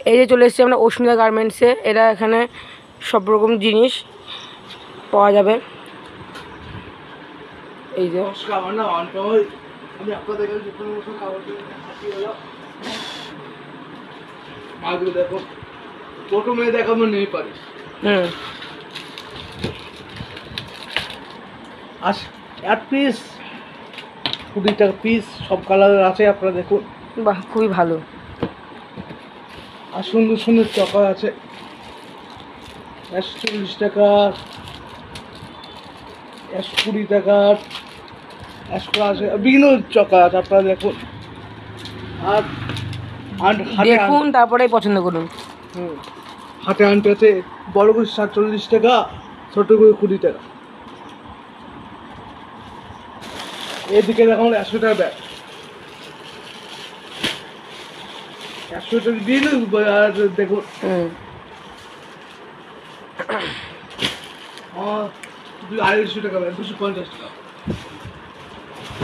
এই যে চলে এসেছি আমরা অস্মিতা গার্মেন্টসে। এরা এখানে সব রকম জিনিস পাওয়া যাবে। এই যে আমি আপনাদের দেখো প্রথমে দেখাবো নেই পারি। এক পিস 20 টাকা পিস, সব কালারের আছে, আপনারা দেখুন। বাহ, খুবই ভালো। আর সুন্দর সুন্দর চকা আছে, 140 টাকা, 120 টাকা, 100 আছে, বিভিন্ন চকা আছে, আপনারা দেখুন। আর দেখুন তারপরে পছন্দ করুন। হাতে আনতে আছে, বড় করে 47 টাকা, ছোট করে 20 টাকা। এদিকে দেখুন 100 টাকা ব্যাগ, 100 টাকা দিয়ে দেখুন। 250 টাকা ব্যাগ, 250 টাকা।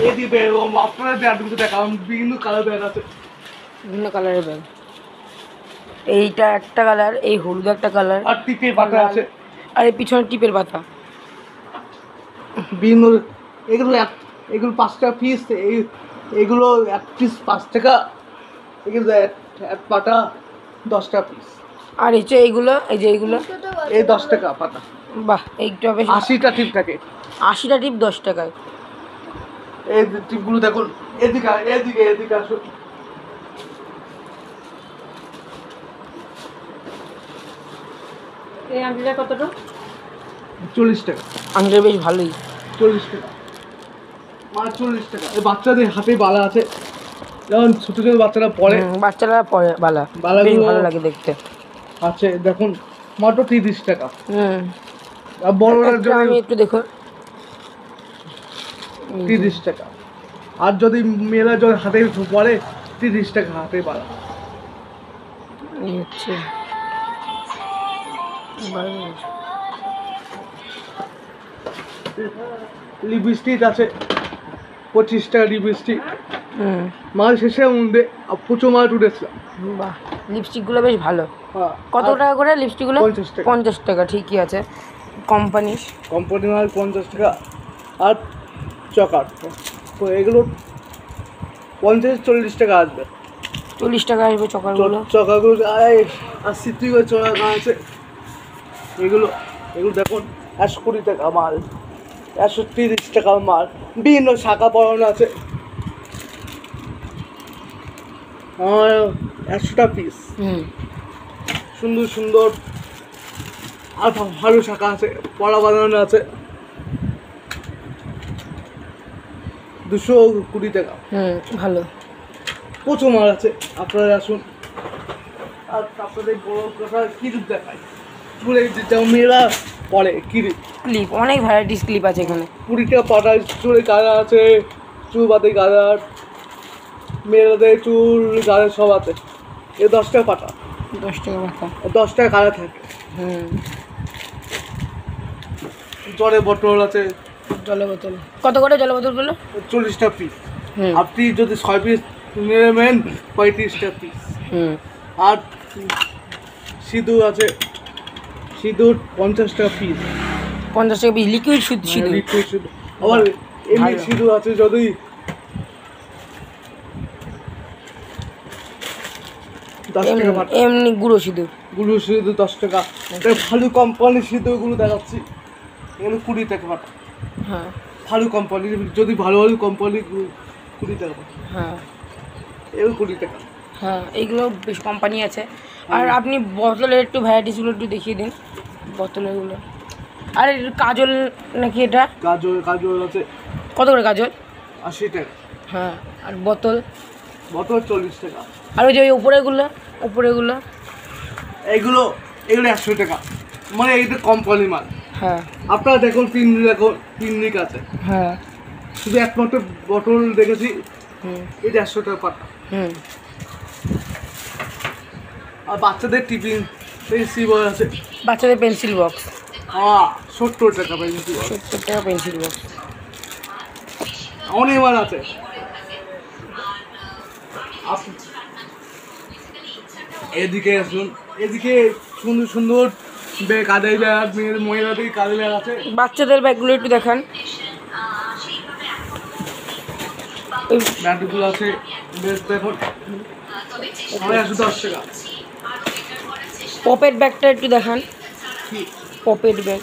এদিকে আপনারা ব্যাগগুলো দেখান, বিভিন্ন কালার ব্যাগ আছে, বিভিন্ন কালারের ব্যাগ। এইটা একটা কালার, এই হলুদ একটা কালার, আর টিপের পাতা আছে, আর এই পিছনে টিপের পাতা। বিভিন্ন এগুলো 5 টাকা পিস, এগুলো এক পিস 5 টাকা, এগুলো এক পাতা 10 টাকা পিস। আর এই যে এইগুলো, এইগুলো এই 10 টাকা পাতা। বাহ, এইটা বেশ। 80টা টিপ থাকে, 80টা টিপ 10 টাকায়। এই টিপগুলো দেখুন। এদিকে এদিকে আসুন। এই আংটিটা কতটা? 40 টাকা। আংটিটা বেশ ভালোই। 40 টাকা, মানে 40 টাকা। এই বাচ্চাদের হাতে বালা আছে, যেমন ছোট ছোট বাচ্চারা পরে, বাচ্চারা পরে বালা, বেশ ভালো লাগে দেখতে। আছে দেখুন, মাত্র 30 টাকা। আর বড়দের জন্য আমি একটু দেখুন, 30 টাকা। আর যদি মেয়েরা যদি হাতে পরে, 30 টাকা হাতে বালা। আচ্ছা, লিপস্টিক আছে 25 টাকা লিপস্টিক। মাল শেষের মধ্যে প্রচুর মাল উঠেছিল। বাহ, লিপস্টিকগুলো বেশ ভালো। হ্যাঁ। কত টাকা করে লিপস্টিকগুলো? 50 টাকা। 50 টাকা, ঠিকই আছে। কোম্পানি মাল 50 টাকা। আর চকার তো এগুলো 50-40 টাকা আসবে। 40 টাকা আসবে চকারগুলো। চকাগুলো আর সিটি করে চকা আছে, এগুলো দেখুন 120 টাকা মাল, 130 টাকা মাল, বিভিন্ন শাখা পড়ানো আছে। 100টা পিস, সুন্দর সুন্দর আর ভালো শাখা আছে, পড়া বানানো আছে, 220 টাকা। ভালো, প্রচুর মাল আছে, আপনারা আসুন। আর আপনাদের বড় কথা কিরিপ দেখায়, পুরো যেমন মেয়েরা পরে কিরিপ, ক্লিপ, অনেক ভ্যারাইটিস ক্লিপ আছে এখানে। 20 টাকা পাটা, চুলে কালার আছে, চুল বাদে কালার, মেয়েদের চুল গাড়ে সব আছে। এ 10 টাকা পাটা, 10 টাকা পাতা, 10 টাকা কালার থাকে। জলের বোতল আছে, জলের বোতল কত করে? জলের বোতলগুলো 40 টাকা পিস। আপনি যদি 6 পিস নেবেন 35 টাকা পিস। আর সিঁদুর আছে, সিঁদুর 50 টাকা পিস। 50 টাকা পিস লিকুইড সিঁদুর। লিকুইড সিঁদুর। আবার এমনি সিঁদুর আছে, যদি 10 টাকা পাতা। এমনি গুঁড়ো সিঁদুর, 10 টাকা। ভালো কোম্পানির সিঁদুরগুলো দেখাচ্ছি, এগুলো 20 টাকা পাতা। হ্যাঁ, ভালো কোম্পানি, যদি ভালো ভালো কোম্পানি 20 টাকা পাতা। হ্যাঁ, এগুলো 20 টাকা। হ্যাঁ, এইগুলো বেশ কোম্পানি আছে। আর আপনি বোতলের একটু ভ্যারাইটিসগুলো একটু দেখিয়ে দিন, বোতলেরগুলো। আর কাজল নাকি এটা? কাজল আছে। কত করে কাজল? 80 টাকা। হ্যাঁ, আর বোতল 40 টাকা। আর ওই যে উপরেগুলো এগুলো 100 টাকা, মানে এইটা কোম্পানি মাল। হ্যাঁ, আপনারা দেখুন, তিন দিক আছে। হ্যাঁ, শুধু একমাত্র বোতল দেখেছি, এটা 100 টাকা পাতা। আর বাচ্চাদের টিফিন পেন্সিল বক্স আছে, বাচ্চাদের পেন্সিল বক্স 70 টাকা পেন্সিল বক্স। 70 টাকা পেন্সিল বক্স। অনেক মাল আছে। এদিকে আসুন, এদিকে সুন্দর সুন্দর কাদের ব্যাগ, মেয়ের মহিলাদের কাদের ব্যাগ আছে। বাচ্চাদের ব্যাগগুলো একটু দেখান। ব্যাগগুলো আছে, বেশ দেখুন 10 টাকা। পপেট ব্যাগটা একটু দেখান। পপেট ব্যাগ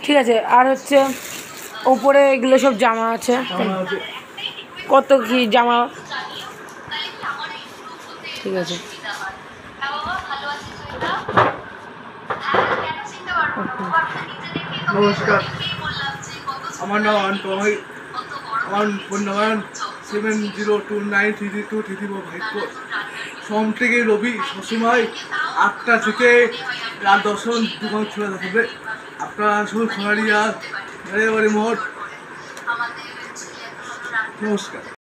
ঠিক আছে। আর হচ্ছে ওপরে এগুলো সব জামা আছে। আমার আছে কত কি জামা? ঠিক আছে। নমস্কার, আমার নাম অন্তময়, আমার ফোন নাম্বার 7029323345। সোম থেকে রবি সবসময় 8টা থেকে রাত 10টা দোকান খোলা থাকবে। আপনারা আসুন সোনারিয়া মোড়। নমস্কার।